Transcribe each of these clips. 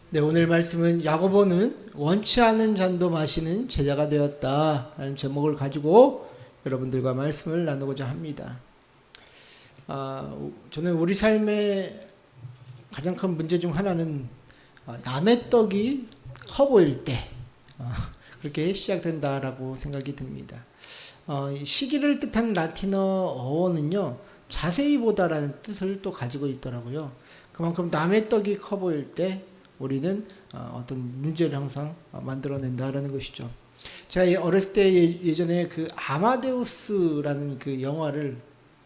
네, 오늘 말씀은 야고보는 원치 않은 잔도 마시는 제자가 되었다라는 제목을 가지고 여러분들과 말씀을 나누고자 합니다. 저는 우리 삶의 가장 큰 문제 중 하나는 남의 떡이 커 보일 때 그렇게 시작된다라고 생각이 듭니다. 시기를 뜻하는 라틴어 어원은요, 자세히 보다라는 뜻을 또 가지고 있더라고요. 그만큼 남의 떡이 커 보일 때 우리는 어떤 문제를 항상 만들어낸다라는 것이죠. 제가 어렸을 때 예전에 그 아마데우스라는 그 영화를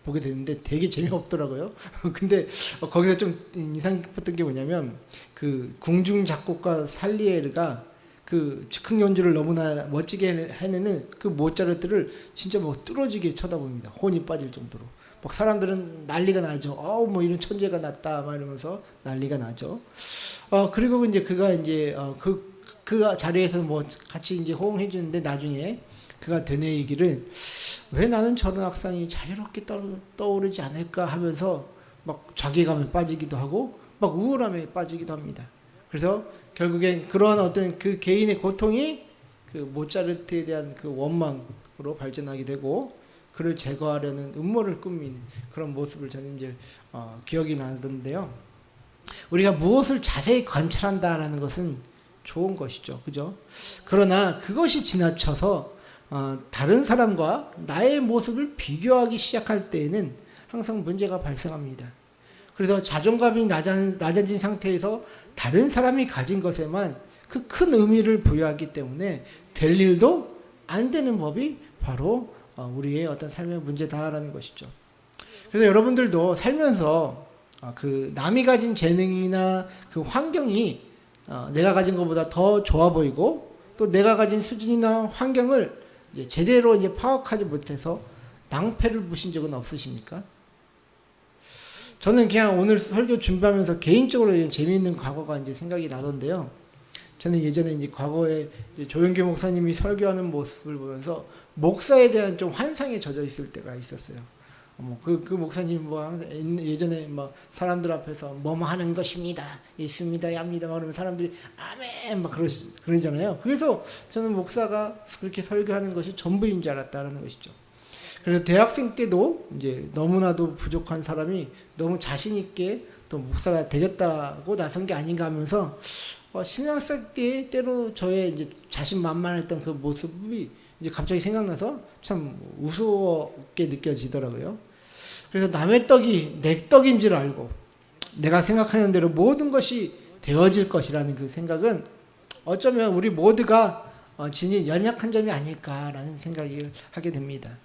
보게 됐는데 되게 재미없더라고요. 근데 거기서 좀 인상 깊었던 게 뭐냐면 그 궁중 작곡가 살리에르가 그 즉흥 연주를 너무나 멋지게 해내는 그 모차르트를 진짜 뭐 뚫어지게 쳐다봅니다. 혼이 빠질 정도로. 막 사람들은 난리가 나죠. 뭐 이런 천재가 났다, 막 이러면서 난리가 나죠. 그리고 이제 그가 이제 그 자리에서 뭐 같이 이제 호응해 주는데 나중에 그가 되뇌이기를 왜 나는 저런 악상이 자유롭게 떠오르지 않을까 하면서 막 자괴감에 빠지기도 하고 막 우울함에 빠지기도 합니다. 그래서 결국엔 그러한 어떤 그 개인의 고통이 그 모차르트에 대한 그 원망으로 발전하게 되고 그를 제거하려는 음모를 꾸미는 그런 모습을 저는 이제 기억이 나던데요. 우리가 무엇을 자세히 관찰한다라는 것은 좋은 것이죠, 그죠? 그러나 그것이 지나쳐서 다른 사람과 나의 모습을 비교하기 시작할 때에는 항상 문제가 발생합니다. 그래서 자존감이 낮아진 상태에서 다른 사람이 가진 것에만 그 큰 의미를 부여하기 때문에 될 일도 안 되는 법이 바로 우리의 어떤 삶의 문제다라는 것이죠. 그래서 여러분들도 살면서 그 남이 가진 재능이나 그 환경이 내가 가진 것보다 더 좋아 보이고 또 내가 가진 수준이나 환경을 이제 제대로 이제 파악하지 못해서 낭패를 보신 적은 없으십니까? 저는 그냥 오늘 설교 준비하면서 개인적으로 재미있는 과거가 이제 생각이 나던데요. 저는 예전에 이제 과거에 이제 조영규 목사님이 설교하는 모습을 보면서 목사에 대한 좀 환상에 젖어 있을 때가 있었어요. 그 목사님 예전에 뭐 사람들 앞에서 뭐뭐 하는 것입니다, 있습니다, yap니다, 막 그러면 사람들이 아멘 막 그러잖아요. 그래서 저는 목사가 그렇게 설교하는 것이 전부인 줄 알았다라는 것이죠. 그래서 대학생 때도 이제 너무나도 부족한 사람이 너무 자신 있게 또 목사가 되겠다고 나선 게 아닌가 하면서 신학생 때 때로 저의 이제 자신만만했던 그 모습이 이제 갑자기 생각나서 참 우스웠게 느껴지더라고요. 그래서 남의 떡이 내 떡인 줄 알고 내가 생각하는 대로 모든 것이 되어질 것이라는 그 생각은 어쩌면 우리 모두가 지닌 연약한 점이 아닐까라는 생각을 하게 됩니다.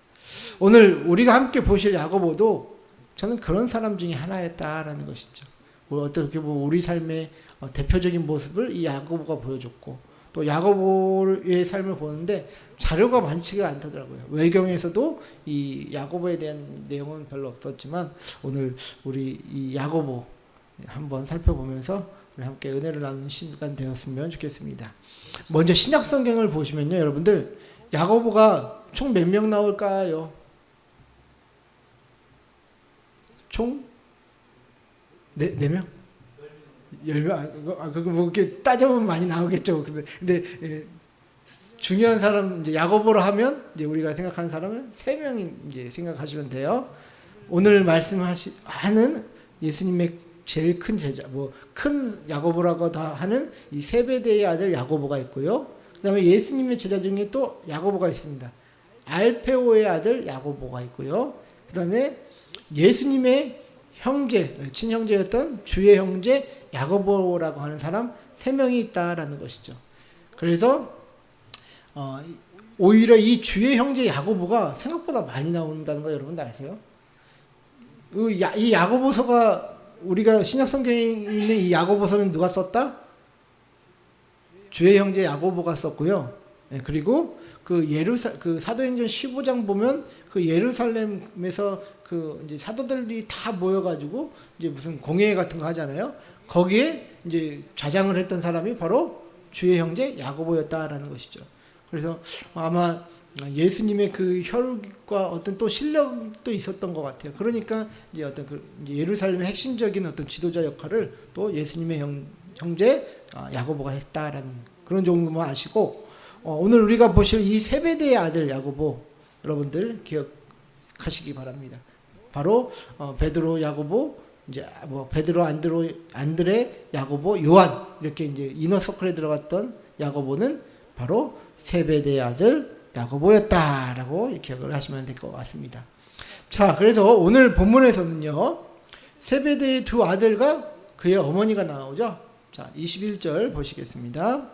오늘 우리가 함께 보실 야고보도 저는 그런 사람 중에 하나였다라는 것이죠. 어떻게 보면 우리 삶의 대표적인 모습을 이 야고보가 보여줬고 또 야고보의 삶을 보는데 자료가 많지가 않더라고요. 외경에서도 이 야고보에 대한 내용은 별로 없었지만 오늘 우리 이 야고보 한번 살펴보면서 우리 함께 은혜를 나누는 시간 되었으면 좋겠습니다. 먼저 신약 성경을 보시면요, 여러분들 야고보가 총 몇 명 나올까요? 총 4명? 10명? 그거 뭐 이렇게 따져보면 많이 나오겠죠. 근데 중요한 사람, 이제 야고보로 하면, 이제 우리가 생각하는 사람은 3명이 이제 생각하시면 돼요. 오늘 말씀하는 예수님의 제일 큰 제자, 큰 야고보라고 다 하는 이 세베대의 아들 야고보가 있고요. 그 다음에 예수님의 제자 중에 또 야고보가 있습니다. 알페오의 아들 야고보가 있고요. 그 다음에 예수님의 형제, 친형제였던 주의 형제 야고보라고 하는 사람 3명이 있다라는 것이죠. 그래서 오히려 이 주의 형제 야고보가 생각보다 많이 나온다는 거 여러분 아세요? 이 야고보서가 우리가 신약 성경에 있는 이 야고보서는 누가 썼다? 주의 형제 야고보가 썼고요. 그리고 그 사도행전 15장 보면 그 예루살렘에서 그 이제 사도들이 다 모여가지고 이제 무슨 공회 같은 거 하잖아요. 거기에 이제 좌장을 했던 사람이 바로 주의 형제 야고보였다라는 것이죠. 그래서 아마 예수님의 그 혈육과 어떤 또 실력도 있었던 것 같아요. 그러니까 이제 어떤 그 예루살렘의 핵심적인 어떤 지도자 역할을 또 예수님의 형제 야고보가 했다라는 그런 정도만 아시고, 오늘 우리가 보실 이 세베대의 아들 야고보 여러분들 기억하시기 바랍니다. 바로 베드로, 야고보, 이제 뭐 베드로, 안드레, 야고보, 요한 이렇게 이제 이너서클에 들어갔던 야고보는 바로 세베대의 아들 야고보였다라고 기억을 하시면 될 것 같습니다. 자, 그래서 오늘 본문에서는요, 세베대의 두 아들과 그의 어머니가 나오죠. 자, 21절 보시겠습니다.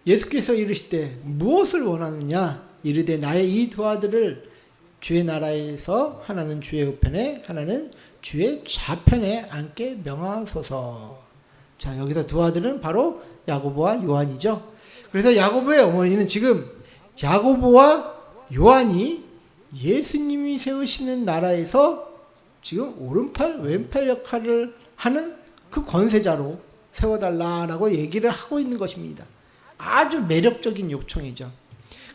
예수께서 이르시되 무엇을 원하느냐? 이르되 나의 이 두 아들을 주의 나라에서 하나는 주의 우편에 하나는 주의 좌편에 앉게 명하소서. 자, 여기서 두 아들은 바로 야고보와 요한이죠. 그래서 야고보의 어머니는 지금 야고보와 요한이 예수님이 세우시는 나라에서 지금 오른팔 왼팔 역할을 하는 그 권세자로 세워달라라고 얘기를 하고 있는 것입니다. 아주 매력적인 요청이죠.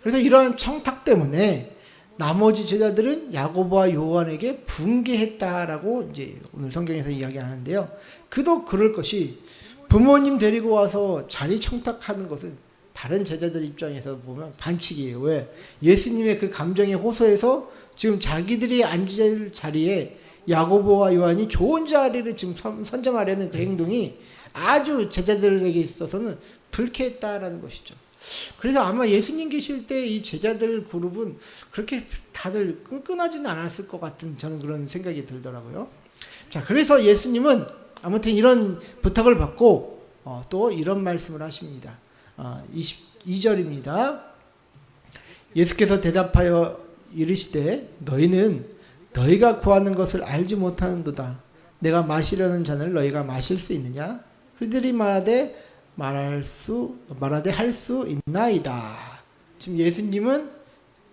그래서 이러한 청탁 때문에 나머지 제자들은 야고보와 요한에게 분개했다라고 이제 오늘 성경에서 이야기하는데요. 그도 그럴 것이, 부모님 데리고 와서 자리 청탁하는 것은 다른 제자들 입장에서 보면 반칙이에요. 왜? 예수님의 그 감정에 호소해서 지금 자기들이 앉을 자리에 야고보와 요한이 좋은 자리를 지금 선점하려는 그 행동이 아주 제자들에게 있어서는 불쾌했다라는 것이죠. 그래서 아마 예수님 계실 때 이 제자들 그룹은 그렇게 다들 끈끈하지는 않았을 것 같은 저는 그런 생각이 들더라고요. 자, 그래서 예수님은 아무튼 이런 부탁을 받고 또 이런 말씀을 하십니다. 22절입니다. 예수께서 대답하여 이르시되 너희는 너희가 구하는 것을 알지 못하는도다. 내가 마시려는 잔을 너희가 마실 수 있느냐? 그들이 말하되 할 수 있나이다. 지금 예수님은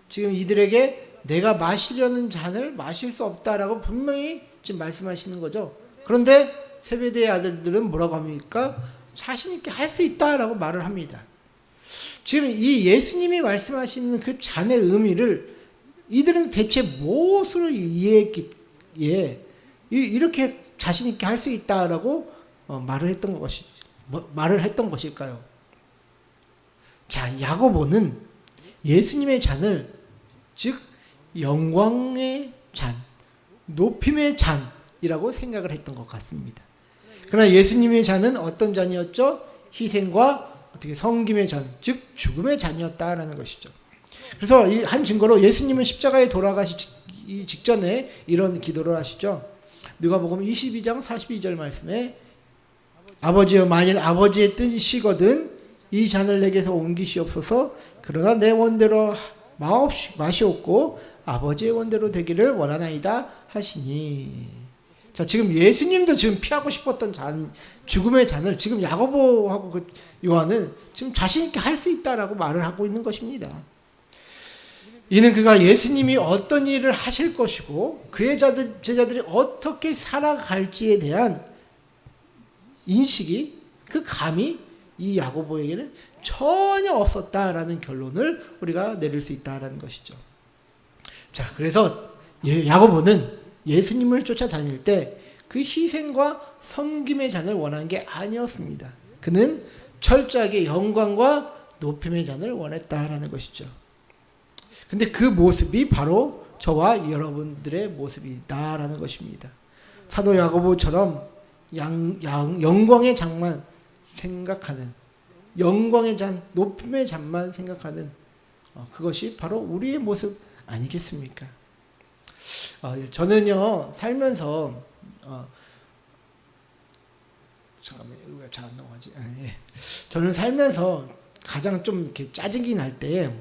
지금 이들에게 내가 마시려는 잔을 마실 수 없다라고 분명히 지금 말씀하시는 거죠. 그런데 세베대의 아들들은 뭐라고 합니까? 자신 있게 할 수 있다라고 말을 합니다. 지금 이 예수님이 말씀하시는 그 잔의 의미를 이들은 대체 무엇으로 이해했기에 이렇게 자신 있게 할 수 있다라고 말을 했던 것일까요? 자, 야고보는 예수님의 잔을, 즉 영광의 잔, 높임의 잔이라고 생각을 했던 것 같습니다. 그러나 예수님의 잔은 어떤 잔이었죠? 희생과 섬김의 잔, 즉 죽음의 잔이었다라는 것이죠. 그래서 이 한 증거로 예수님은 십자가에 돌아가시기 직전에 이런 기도를 하시죠. 누가복음 22장 42절 말씀에 아버지여, 만일 아버지의 뜻이거든 이 잔을 내게서 옮기시옵소서. 그러나 내 원대로 마시옵고 아버지의 원대로 되기를 원하나이다 하시니. 자, 지금 예수님도 지금 피하고 싶었던 잔, 죽음의 잔을 지금 야고보하고 그 요한은 지금 자신 있게 할 수 있다라고 말을 하고 있는 것입니다. 이는 그가 예수님이 어떤 일을 하실 것이고 그의 제자들이 어떻게 살아갈지에 대한 인식이, 그 감이 이 야고보에게는 전혀 없었다라는 결론을 우리가 내릴 수 있다라는 것이죠. 자, 그래서 야고보는 예수님을 쫓아다닐 때 그 희생과 섬김의 잔을 원한 게 아니었습니다. 그는 철저하게 영광과 높임의 잔을 원했다라는 것이죠. 근데 그 모습이 바로 저와 여러분들의 모습이다라는 것입니다. 사도 야고보처럼 영광의 잔만 생각하는, 영광의 잔, 높임의 잔만 생각하는 그것이 바로 우리의 모습 아니겠습니까? 저는요, 살면서 잠깐만요, 왜 잘 안 넘어가지? 저는 살면서 가장 좀 이렇게 짜증이 날 때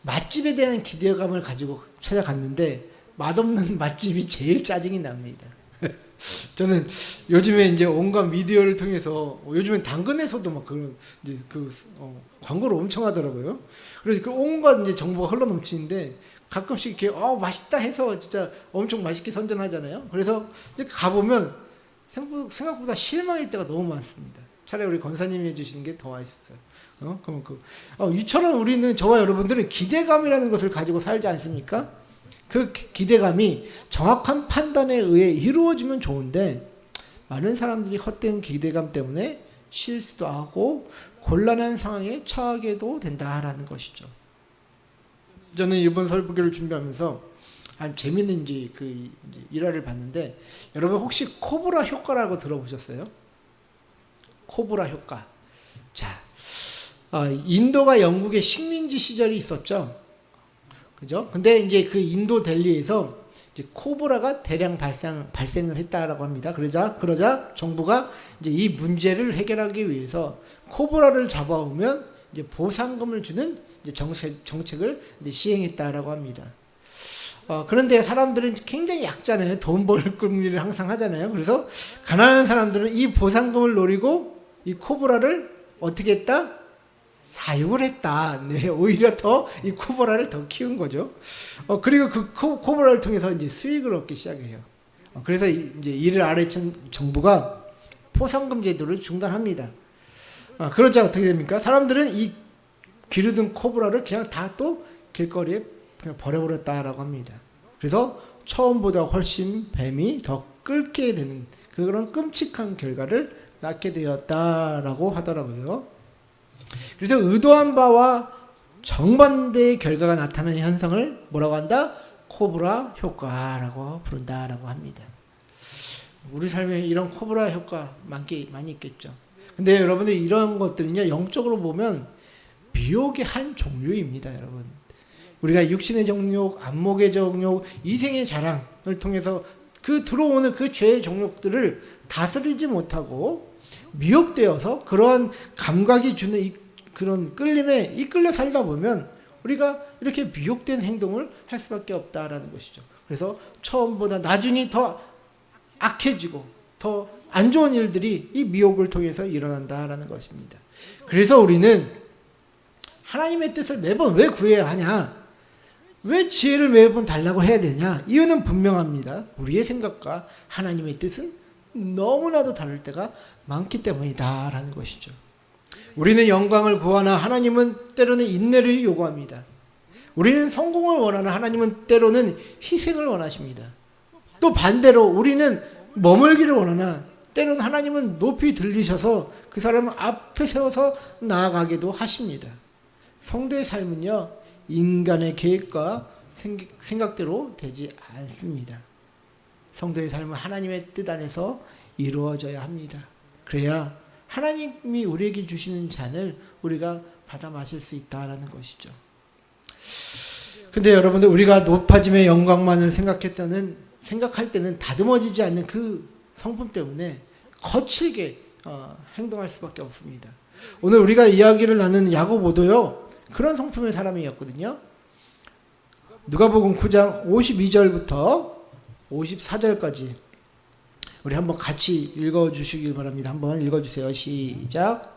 맛집에 대한 기대감을 가지고 찾아갔는데 맛없는 맛집이 제일 짜증이 납니다. 저는 요즘에 이제 온갖 미디어를 통해서, 요즘엔 당근에서도 막 그런 이제 광고를 엄청 하더라고요. 그래서 그 온갖 이제 정보가 흘러 넘치는데 가끔씩 이렇게 맛있다 해서 진짜 엄청 맛있게 선전하잖아요. 그래서 이제 가보면 생각보다 실망일 때가 너무 많습니다. 차라리 우리 권사님이 해주시는 게 더 맛있어요. 그럼 이처럼 우리는, 저와 여러분들은 기대감이라는 것을 가지고 살지 않습니까? 그 기대감이 정확한 판단에 의해 이루어지면 좋은데 많은 사람들이 헛된 기대감 때문에 실수도 하고 곤란한 상황에 처하게도 된다라는 것이죠. 저는 이번 설교를 준비하면서 재밌는 일화를 봤는데, 여러분 혹시 코브라 효과라고 들어보셨어요? 코브라 효과. 자, 인도가 영국의 식민지 시절이 있었죠. 그죠? 근데 이제 그 인도 델리에서 이제 코브라가 대량 발생을 했다라고 합니다. 그러자 정부가 이제 이 문제를 해결하기 위해서 코브라를 잡아오면 이제 보상금을 주는 이제 정책을 이제 시행했다라고 합니다. 그런데 사람들은 굉장히 약잖아요. 돈 벌 궁리를 항상 하잖아요. 그래서 가난한 사람들은 이 보상금을 노리고 이 코브라를 어떻게 했다? 사육을 했다. 네, 오히려 더 이 코브라를 더 키운 거죠. 그리고 그 코브라를 통해서 이제 수익을 얻기 시작해요. 그래서 이제 이를 알아챈 정부가 포상금 제도를 중단합니다. 그러자 어떻게 됩니까? 사람들은 이 기르던 코브라를 그냥 다 또 길거리에 그냥 버려버렸다라고 합니다. 그래서 처음보다 훨씬 뱀이 더 끓게 되는 그런 끔찍한 결과를 낳게 되었다라고 하더라고요. 그래서 의도한 바와 정반대의 결과가 나타나는 현상을 뭐라고 한다? 코브라 효과라고 부른다라고 합니다. 우리 삶에 이런 코브라 효과 많이 있겠죠. 근데 여러분들 이런 것들은요, 영적으로 보면 미혹의 한 종류입니다, 여러분. 우리가 육신의 정욕, 안목의 정욕, 이생의 자랑을 통해서 그 들어오는 그 죄의 정욕들을 다스리지 못하고 미혹되어서 그러한 감각이 주는 이 그런 끌림에 이끌려 살다 보면 우리가 이렇게 미혹된 행동을 할 수밖에 없다라는 것이죠. 그래서 처음보다 나중에 더 악해지고 더 안 좋은 일들이 이 미혹을 통해서 일어난다라는 것입니다. 그래서 우리는 하나님의 뜻을 매번 왜 구해야 하냐? 왜 지혜를 매번 달라고 해야 되냐? 이유는 분명합니다. 우리의 생각과 하나님의 뜻은 너무나도 다를 때가 많기 때문이다라는 것이죠. 우리는 영광을 구하나 하나님은 때로는 인내를 요구합니다. 우리는 성공을 원하나 하나님은 때로는 희생을 원하십니다. 또 반대로 우리는 머물기를 원하나 때로는 하나님은 높이 들리셔서 그 사람을 앞에 세워서 나아가기도 하십니다. 성도의 삶은요, 인간의 계획과 생각대로 되지 않습니다. 성도의 삶은 하나님의 뜻 안에서 이루어져야 합니다. 그래야 하나님이 우리에게 주시는 잔을 우리가 받아 마실 수 있다라는 것이죠. 근데 여러분들, 우리가 높아짐의 영광만을 생각할 때는 다듬어지지 않는 그 성품 때문에 거칠게 행동할 수밖에 없습니다. 오늘 우리가 이야기를 나누는 야고보도요, 그런 성품의 사람이었거든요. 누가복음 9장 52절부터 54절까지 우리 한번 같이 읽어주시길 바랍니다. 한번 읽어주세요. 시작.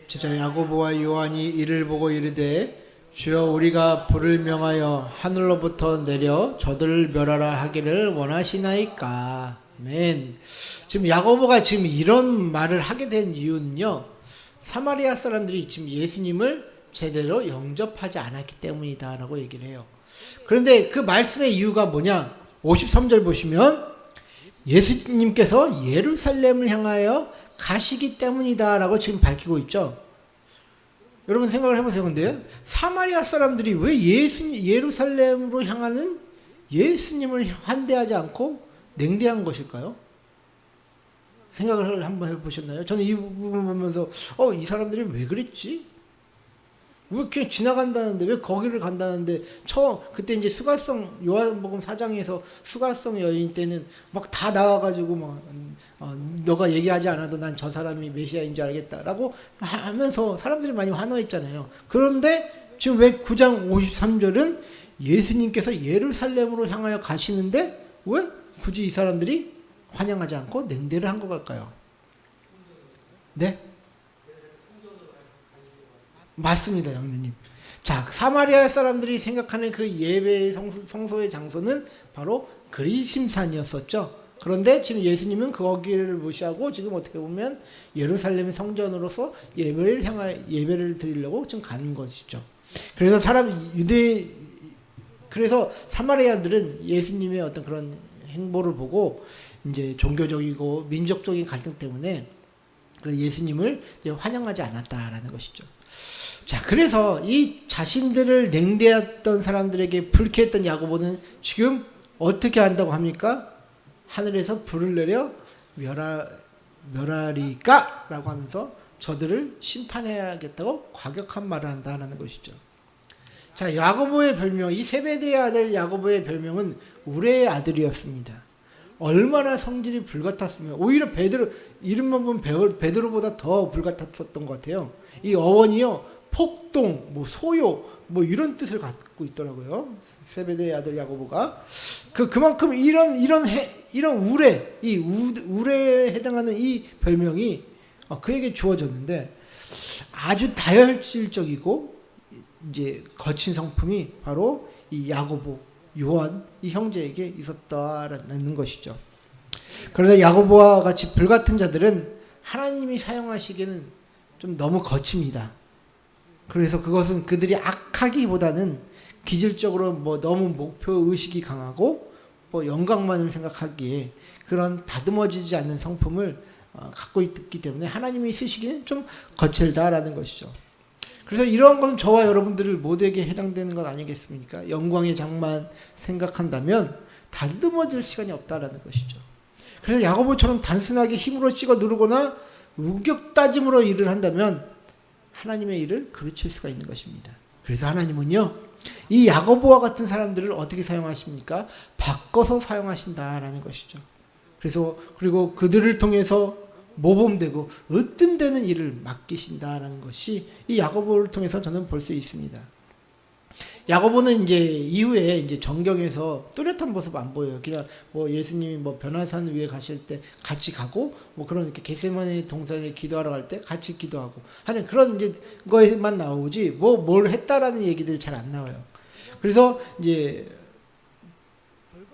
제자 야고보와 요한이 이를 보고 이르되 주여 우리가 불을 명하여 하늘로부터 내려 저들을 멸하라 하기를 원하시나이까. 아멘. 지금 야고보가 지금 이런 말을 하게 된 이유는요, 사마리아 사람들이 지금 예수님을 제대로 영접하지 않았기 때문이다 라고 얘기를 해요. 그런데 그 말씀의 이유가 뭐냐? 53절 보시면 예수님께서 예루살렘을 향하여 가시기 때문이다 라고 지금 밝히고 있죠. 여러분 생각을 해보세요. 근데 사마리아 사람들이 왜 예루살렘으로 향하는 예수님을 환대하지 않고 냉대한 것일까요? 생각을 한번 해보셨나요? 저는 이 부분 보면서 이 사람들이 왜 그랬지? 왜 그냥 지나간다는데, 왜 거기를 간다는데, 그때 이제 수가성, 요한복음 4장에서 수가성 여인 때는 막 다 나와가지고 너가 얘기하지 않아도 난 저 사람이 메시아인 줄 알겠다라고 하면서 사람들이 많이 환호했잖아요. 그런데 지금 왜 9장 53절은 예수님께서 예루살렘으로 향하여 가시는데 왜 굳이 이 사람들이 환영하지 않고 냉대를 한 것 같을까요? 네? 맞습니다, 양녀님. 자, 사마리아 사람들이 생각하는 그 예배의 성소의 장소는 바로 그리심산이었었죠. 그런데 지금 예수님은 거기를 무시하고 지금 어떻게 보면 예루살렘 성전으로서 예배를 드리려고 지금 가는 것이죠. 그래서 그래서 사마리아들은 예수님의 어떤 그런 행보를 보고 이제 종교적이고 민족적인 갈등 때문에 그 예수님을 이제 환영하지 않았다라는 것이죠. 자, 그래서 이 자신들을 냉대했던 사람들에게 불쾌했던 야고보는 지금 어떻게 한다고 합니까? 하늘에서 불을 내려 멸하리까? 라고 하면서 저들을 심판해야겠다고 과격한 말을 한다는 것이죠. 자, 야고보의 별명, 이 세베대의 아들 야고보의 별명은 우레의 아들이었습니다. 얼마나 성질이 불같았으면, 오히려 베드로, 이름만 보면 베드로보다 더 불같았었던 것 같아요. 이 어원이요, 폭동, 소요, 이런 뜻을 갖고 있더라고요. 세베대의 아들 야고보가. 그만큼 이런 우레, 우레에 해당하는 이 별명이 그에게 주어졌는데, 아주 다혈질적이고, 이제 거친 성품이 바로 이 야고보, 요한 이 형제에게 있었다라는 것이죠. 그러나 야고보와 같이 불같은 자들은 하나님이 사용하시기에는 좀 너무 거칩니다. 그래서 그것은 그들이 악하기보다는 기질적으로 너무 목표 의식이 강하고 영광만을 생각하기에 그런 다듬어지지 않는 성품을 갖고 있기 때문에 하나님이 쓰시기는 좀 거칠다라는 것이죠. 그래서 이러한 것은 저와 여러분들 모두에게 해당되는 것 아니겠습니까? 영광의 장만 생각한다면 다듬어질 시간이 없다라는 것이죠. 그래서 야고보처럼 단순하게 힘으로 찍어 누르거나 우격다짐으로 일을 한다면 하나님의 일을 그르칠 수가 있는 것입니다. 그래서 하나님은요, 이 야고보와 같은 사람들을 어떻게 사용하십니까? 바꿔서 사용하신다라는 것이죠. 그리고 그들을 통해서 모범되고 으뜸되는 일을 맡기신다라는 것이 이 야고보를 통해서 저는 볼 수 있습니다. 야고보는 이제 이후에 이제 정경에서 뚜렷한 모습 안 보여요. 그냥 예수님이 변화산 위에 가실 때 같이 가고 그런 이렇게 겟세마네 동산에 기도하러 갈 때 같이 기도하고 하는 그런 이제 거에만 나오지 뭘 했다라는 얘기들이 잘 안 나와요. 그래서 이제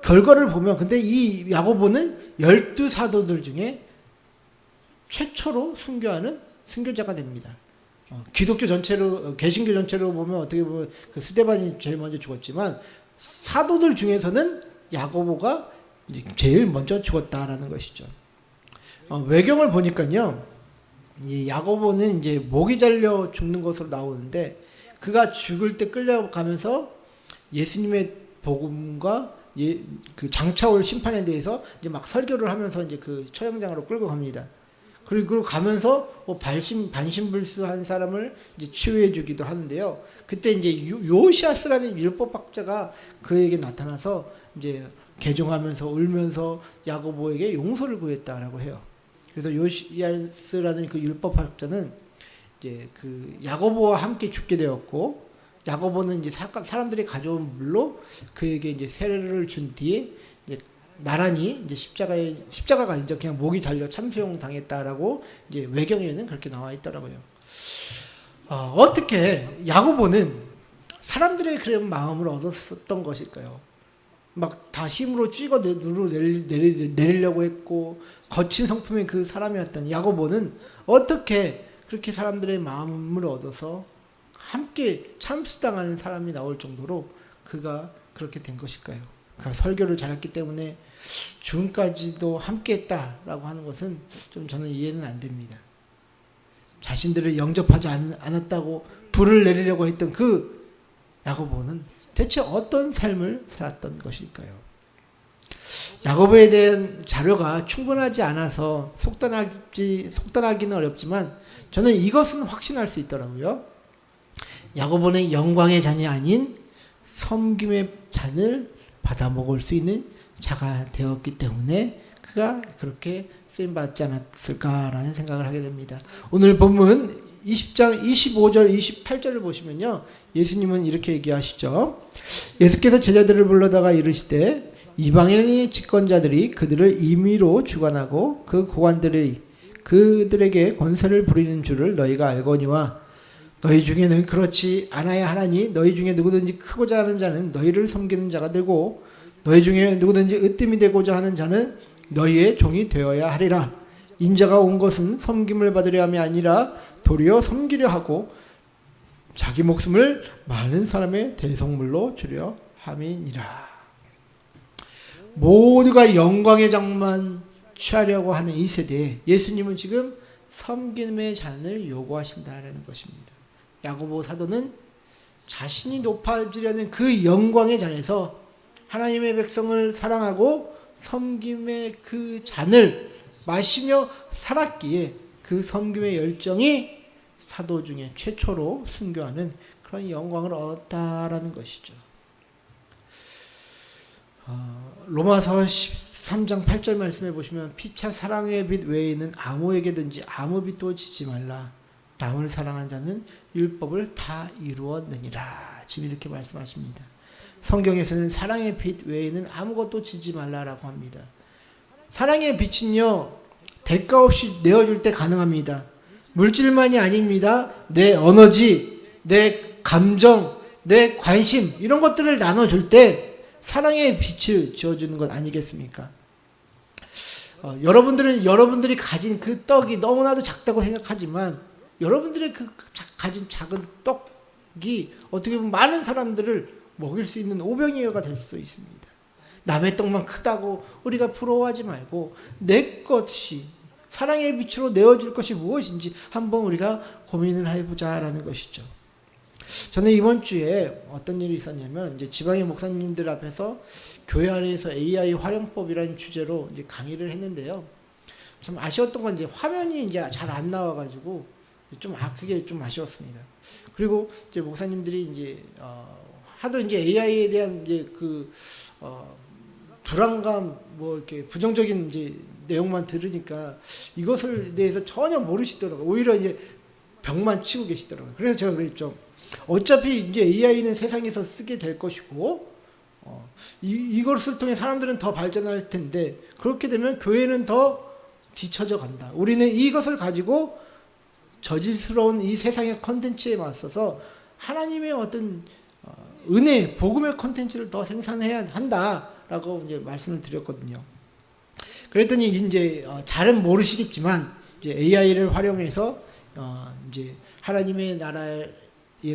결과를 보면 근데 이 야고보는 12사도들 중에 최초로 순교하는 순교자가 됩니다. 기독교 전체로, 개신교 전체로 보면 어떻게 보면 그 스데반이 제일 먼저 죽었지만 사도들 중에서는 야고보가 제일 먼저 죽었다라는 것이죠. 외경을 보니까요, 이 야고보는 이제 목이 잘려 죽는 것으로 나오는데 그가 죽을 때 끌려가면서 예수님의 복음과 그 장차올 심판에 대해서 이제 막 설교를 하면서 이제 그 처형장으로 끌고 갑니다. 그리고 가면서 반신불수한 사람을 이제 치유해 주기도 하는데요. 그때 이제 요시아스라는 율법학자가 그에게 나타나서 이제 개종하면서 울면서 야고보에게 용서를 구했다라고 해요. 그래서 요시아스라는 그 율법학자는 이제 그 야고보와 함께 죽게 되었고, 야고보는 이제 사람들이 가져온 물로 그에게 이제 세례를 준 뒤에 이제 나란히 이제 십자가가 아니죠. 그냥 목이 잘려 참수용 당했다라고 이제 외경에는 그렇게 나와 있더라고요. 어떻게 야고보는 사람들의 그런 마음을 얻었던 것일까요? 막 다 힘으로 찍어 내리려고 했고 거친 성품의 그 사람이었던 야고보는 어떻게 그렇게 사람들의 마음을 얻어서 함께 참수당하는 사람이 나올 정도로 그가 그렇게 된 것일까요? 그가 설교를 잘했기 때문에 죽음까지도 함께했다라고 하는 것은 좀 저는 이해는 안 됩니다. 자신들을 영접하지 않았다고 불을 내리려고 했던 그 야고보는 대체 어떤 삶을 살았던 것일까요? 야고보에 대한 자료가 충분하지 않아서 속단하기는 어렵지만 저는 이것은 확신할 수 있더라고요. 야고보는 영광의 잔이 아닌 섬김의 잔을 받아 먹을 수 있는 자가 되었기 때문에 그가 그렇게 쓰임받지 않았을까라는 생각을 하게 됩니다. 오늘 본문 20장 25절 28절을 보시면요, 예수님은 이렇게 얘기하시죠. 예수께서 제자들을 불러다가 이르시되 이방인의 집권자들이 그들을 임의로 주관하고 그 고관들이 그들에게 권세를 부리는 줄을 너희가 알거니와 너희 중에는 그렇지 않아야 하나니 너희 중에 누구든지 크고자 하는 자는 너희를 섬기는 자가 되고 너희 중에 누구든지 으뜸이 되고자 하는 자는 너희의 종이 되어야 하리라. 인자가 온 것은 섬김을 받으려 함이 아니라 도리어 섬기려 하고 자기 목숨을 많은 사람의 대속물로 주려 함이니라. 모두가 영광의 장만 취하려고 하는 이 세대에 예수님은 지금 섬김의 잔을 요구하신다라는 것입니다. 야고보 사도는 자신이 높아지려는 그 영광의 잔에서 하나님의 백성을 사랑하고 섬김의 그 잔을 마시며 살았기에 그 섬김의 열정이 사도 중에 최초로 순교하는 그런 영광을 얻었다라는 것이죠. 로마서 13장 8절 말씀해 보시면 피차 사랑의 빛 외에는 아무에게든지 아무 빛도 지지 말라. 남을 사랑한 자는 율법을 다 이루었느니라. 지금 이렇게 말씀하십니다. 성경에서는 사랑의 빛 외에는 아무것도 지지 말라라고 합니다. 사랑의 빛은요, 대가 없이 내어줄 때 가능합니다. 물질만이 아닙니다. 내 에너지, 내 감정, 내 관심 이런 것들을 나눠줄 때 사랑의 빛을 지어주는 것 아니겠습니까? 여러분들이 가진 그 떡이 너무나도 작다고 생각하지만 여러분들의 그 가진 작은 떡이 어떻게 보면 많은 사람들을 먹일 수 있는 오병이어가 될 수 있습니다. 남의 떡만 크다고 우리가 부러워하지 말고 내 것이 사랑의 빛으로 내어줄 것이 무엇인지 한번 우리가 고민을 해보자라는 것이죠. 저는 이번 주에 어떤 일이 있었냐면 이제 지방의 목사님들 앞에서 교회 안에서 AI 활용법이라는 주제로 이제 강의를 했는데요. 참 아쉬웠던 건 이제 화면이 이제 잘 안 나와가지고 그게 좀 아쉬웠습니다. 그리고 이제 목사님들이 이제 하도 이제 AI에 대한 이제 불안감 뭐 이렇게 부정적인 이제 내용만 들으니까 이것을 대해서 전혀 모르시더라고요. 오히려 이제 벽만 치고 계시더라고요. 그래서 제가 그랬죠. 어차피 이제 AI는 세상에서 쓰게 될 것이고, 이것을 통해 사람들은 더 발전할 텐데, 그렇게 되면 교회는 더 뒤처져 간다. 우리는 이것을 가지고 저질스러운 이 세상의 컨텐츠에 맞서서 하나님의 어떤 은혜, 복음의 컨텐츠를 더 생산해야 한다라고 이제 말씀을 드렸거든요. 그랬더니 이제 잘은 모르시겠지만 이제 AI를 활용해서 이제 하나님의 나라의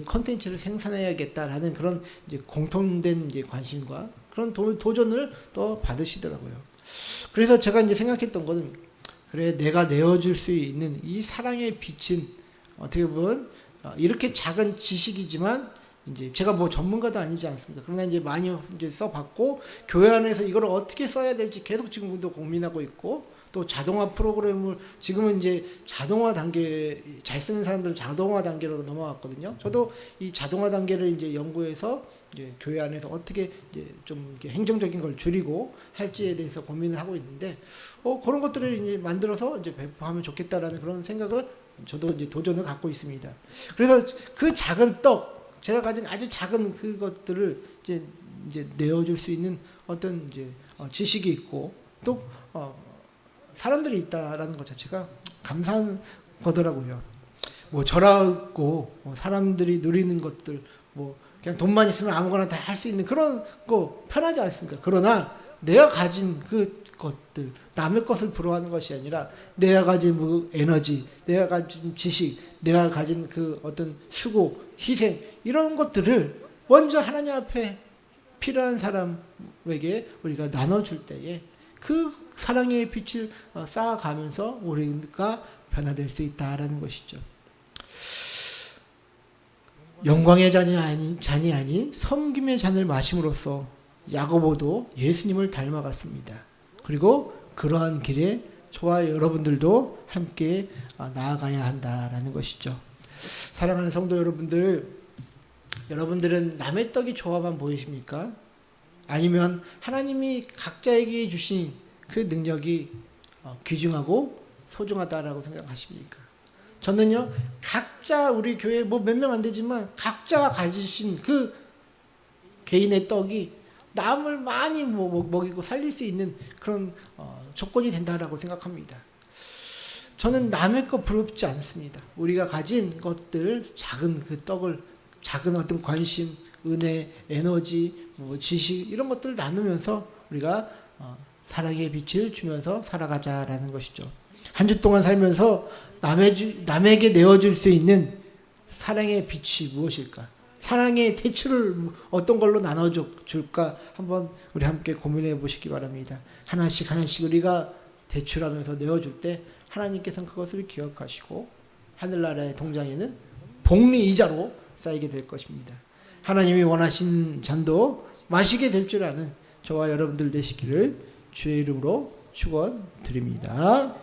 컨텐츠를 생산해야겠다라는 그런 이제 공통된 이제 관심과 그런 도전을 또 받으시더라고요. 그래서 제가 이제 생각했던 거는 그래 내가 내어줄 수 있는 이 사랑의 빛은 어떻게 보면 이렇게 작은 지식이지만 이제 제가 뭐 전문가도 아니지 않습니까? 그러나 이제 많이 이제 써봤고 교회 안에서 이걸 어떻게 써야 될지 계속 지금도 고민하고 있고 또 자동화 프로그램을 지금은 이제 자동화 단계 잘 쓰는 사람들은 자동화 단계로 넘어갔거든요. 저도 이 자동화 단계를 이제 연구해서 이제 교회 안에서 어떻게 이제 좀 이렇게 행정적인 걸 줄이고 할지에 대해서 고민을 하고 있는데 그런 것들을 이제 만들어서 이제 배포하면 좋겠다라는 그런 생각을 저도 이제 도전을 갖고 있습니다. 그래서 그 작은 떡 제가 가진 아주 작은 그것들을 이제 내어줄 수 있는 어떤 이제 지식이 있고 또 사람들이 있다라는 것 자체가 감사한 거더라고요. 뭐 저라고 사람들이 누리는 것들 뭐 그냥 돈만 있으면 아무거나 다 할 수 있는 그런 거 편하지 않습니까? 그러나 내가 가진 그 것들 남의 것을 부러워하는 것이 아니라 내가 가진 뭐 에너지, 내가 가진 지식, 내가 가진 그 어떤 수고, 희생 이런 것들을 먼저 하나님 앞에 필요한 사람에게 우리가 나눠줄 때에 그 사랑의 빛을 쌓아가면서 우리가 변화될 수 있다라는 것이죠. 영광의 잔이 아닌 섬김의 잔을 마심으로써 야고보도 예수님을 닮아갔습니다. 그리고 그러한 길에 저와 여러분들도 함께 나아가야 한다라는 것이죠. 사랑하는 성도 여러분들은 남의 떡이 좋아만 보이십니까? 아니면 하나님이 각자에게 주신 그 능력이 귀중하고 소중하다라고 생각하십니까? 저는요, 각자 우리 교회 뭐 몇 명 안 되지만 각자가 가지신 그 개인의 떡이 남을 많이 먹이고 살릴 수 있는 그런 조건이 된다라고 생각합니다. 저는 남의 거 부럽지 않습니다. 우리가 가진 것들, 작은 그 떡을, 작은 어떤 관심, 은혜, 에너지, 뭐 지식 이런 것들을 나누면서 우리가 사랑의 빛을 주면서 살아가자라는 것이죠. 한 주 동안 살면서 남에게 내어줄 수 있는 사랑의 빛이 무엇일까? 사랑의 대추를 어떤 걸로 나눠줄까? 한번 우리 함께 고민해 보시기 바랍니다. 하나씩 하나씩 우리가 대출하면서 내어줄 때 하나님께서는 그것을 기억하시고 하늘나라의 통장에는 복리이자로 쌓이게 될 것입니다. 하나님이 원하신 잔도 마시게 될 줄 아는 저와 여러분들 되시기를 주의 이름으로 축원드립니다.